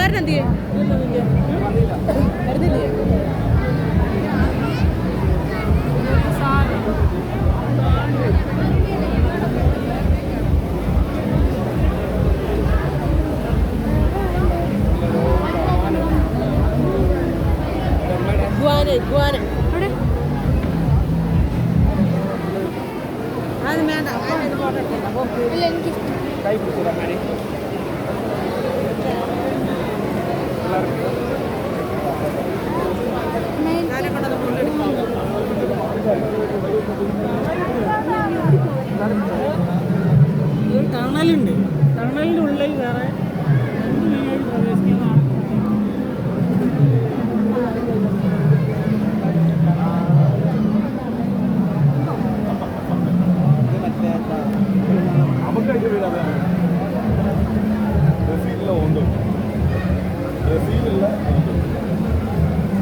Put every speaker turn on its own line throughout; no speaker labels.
കൂട്ടുകാരൻ എന്ത് ചെയ്യും? വരുന്നില്ലേ? ഗുവാന അവിടെ അത് വേണ്ട.
ടണലുണ്ട്. ടണലിൻ്റെ ഉള്ളിൽ വേറെ പ്രവേശിക്കുന്നതാണ്.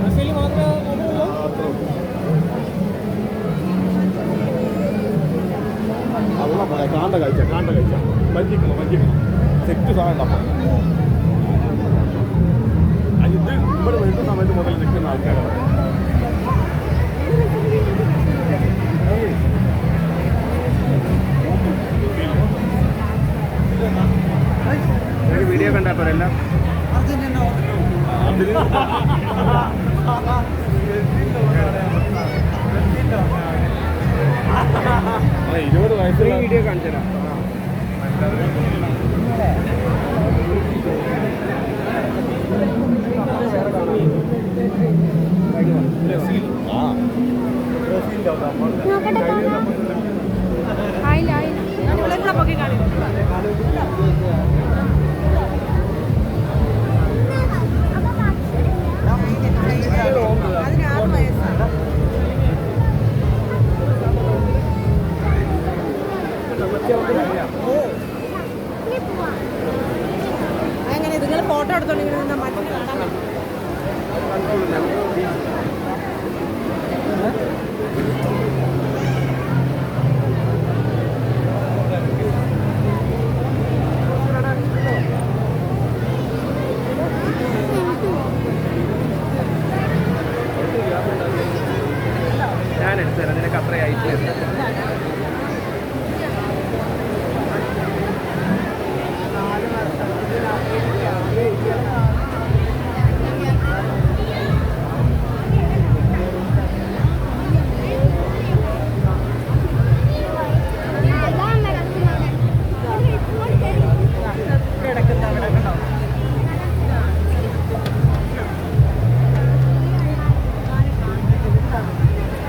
ബ്രസീൽ മാത്രമേ
കാണ്ട കഴിച്ച വഞ്ചിക്കണം സെറ്റ് സാധനം ഇത് ഇവിടെ വരുന്ന സമയത്ത് മുതൽ നിൽക്കുന്ന ആൾക്കാരാണ്. വീഡിയോ കണ്ടാത്തോരെല്ലാം ഇരുപത് വയസ്സുള്ള വീഡിയോ കാണിച്ചു തരാം.
പൊക്കി കാണിക്കും. അതിന് 6 വയസ്സാണ്. അങ്ങനെ നിങ്ങൾ ഫോട്ടോ എടുത്തോണ്ടെങ്കിൽ മറ്റു കാണാൻ
ഞാൻ എടുത്തരാം. നിനക്ക് അത്രയായിട്ട്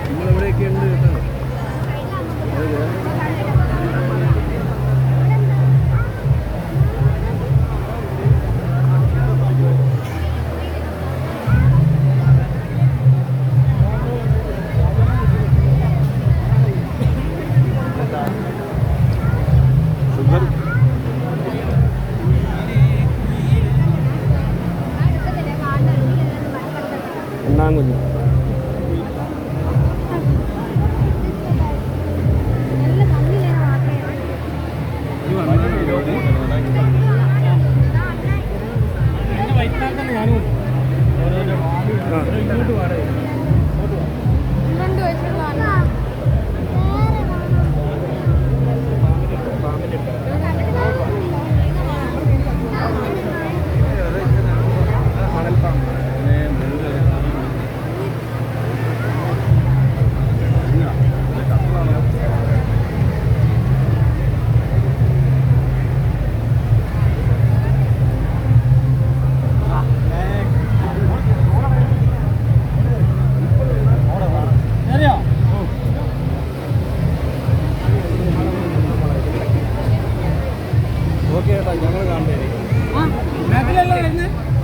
നമ്മളെവിടെയൊക്കെ ഉണ്ട് കേട്ടോ. എന്നാങ്കുഞ്ഞു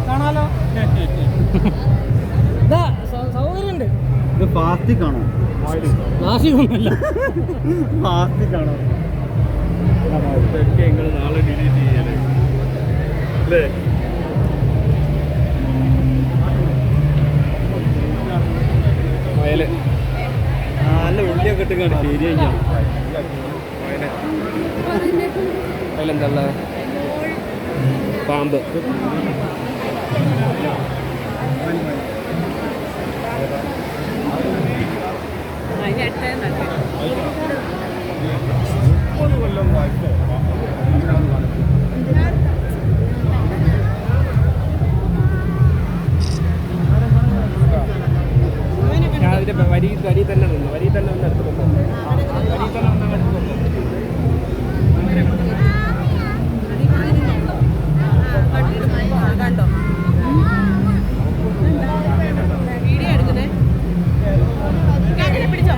കാണാലോ. സൗകര്യമുണ്ട്. ഇത് പ്ലാസ്റ്റിക് ആണോ? പ്ലാസ്റ്റിക് ഒന്നുമല്ല, പ്ലാസ്റ്റിക് ആണോ? ഇതൊക്കെ നിങ്ങൾ നാളെ ഡിലീറ്റ് ചെയ്യല്ലേ അല്ലേ? വയല് നല്ല ഉള്ളിയൊക്കെ ഇട്ടുകൊണ്ട് ശരിയാ. അതിലെന്താ പാമ്പ്
ഞാൻ അതിൻ്റെ വരി തന്നെ നിന്ന് എടുത്തുകൊണ്ട് വരി തന്നെ ഒന്ന് എടുത്തുകൊണ്ട്
കണ്ടോ വീഡിയോ എടുക്കുന്നേ പിടിച്ചോ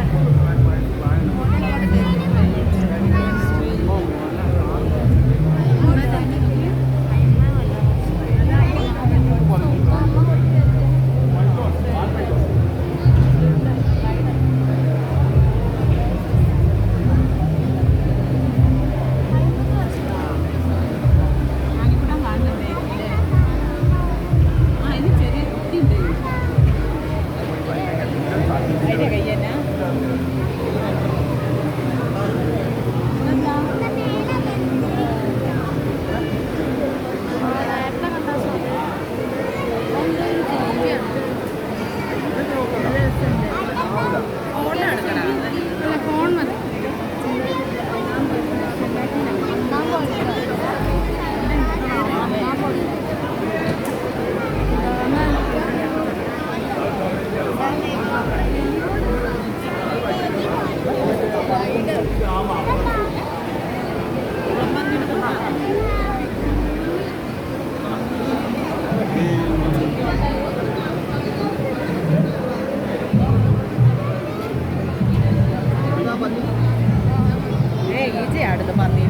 ഈച്ചയാടുന്നു പന്നി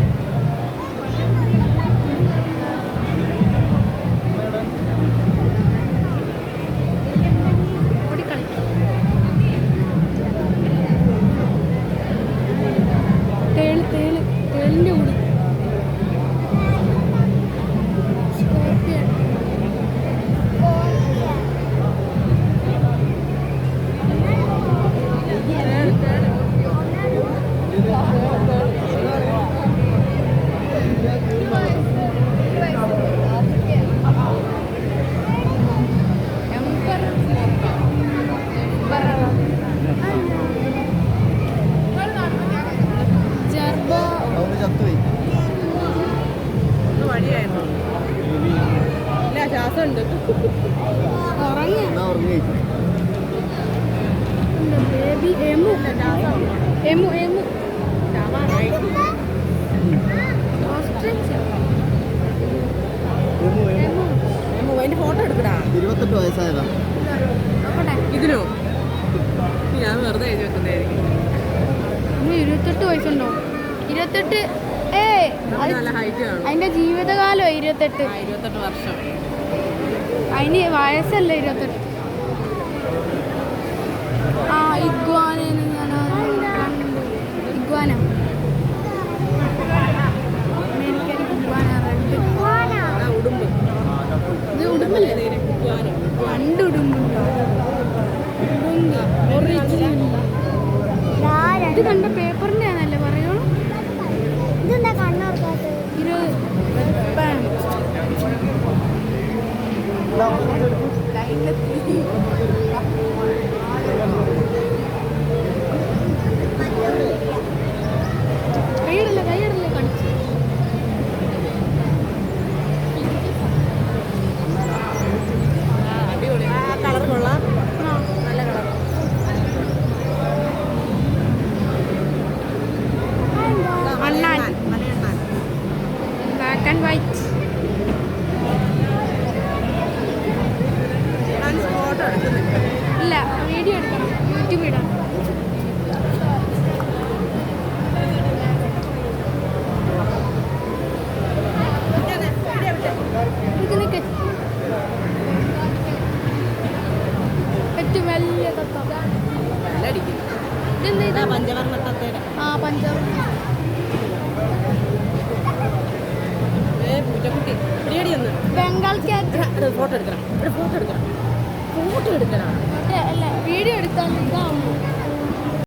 തേളിന്റെ കൂടി
വഴിയായിരുന്നു ഇല്ല ശ്വാസമുണ്ട്
ബേബി എമു എമു എമു
അതിന്റെ ഫോട്ടോ എടുക്കടാ
28 വയസ്സായതാ
ഇതിനോ ഞാൻ വെറുതെ എഴുതി വെക്കുന്നതായിരിക്കും
28 വയസ്സുണ്ടോ 28
നല്ല ഹൈറ്റ് കാണും
അതിന്റെ ജീവിതകാലം 28
28 വർഷം
അതിന് വയസ്സല്ല 28 ആ iguana iguana American iguana red
ഉടുമ്പ്
ഇത് ഉടുമ്പല്ലേ പണ്ട് ഉടുമ്പുണ്ടോ ഒറിജിനൽ ഇത് കണ്ട പേപ്പറിന്റെ ആണല്ലേ പറയുള്ളൂ
ഇതെന്താ കണ്ണോർക്കാത്തത്?
20 കൈയിടല്ലേ കാണിച്ചു
അടിപൊളി കളർ കൊള്ളാം നല്ല കളർ
മണ്ണാൻ ബ്ലാക്ക് ആൻഡ് വൈറ്റ്
ഫോട്ടോ എടുക്കുന്നില്ല
ഇല്ല വീഡിയോ എടുക്കണം യൂട്യൂബ് ഇടാം ഏറ്റവും വലിയ തത്ത ഇതെന്താ
പഞ്ചവർണ്ണ തത്തേടെ
ആ പഞ്ചവർണ്ണ
പൂച്ചക്കുട്ടി റെഡി ഒന്ന്
ബംഗാൾ ക്യാറ്റ്
ഫോട്ടോ എടുക്കണം ഫോട്ടോ എടുക്കണം
അല്ല വീഡിയോ എടുത്താൽ ഇതാവുന്നു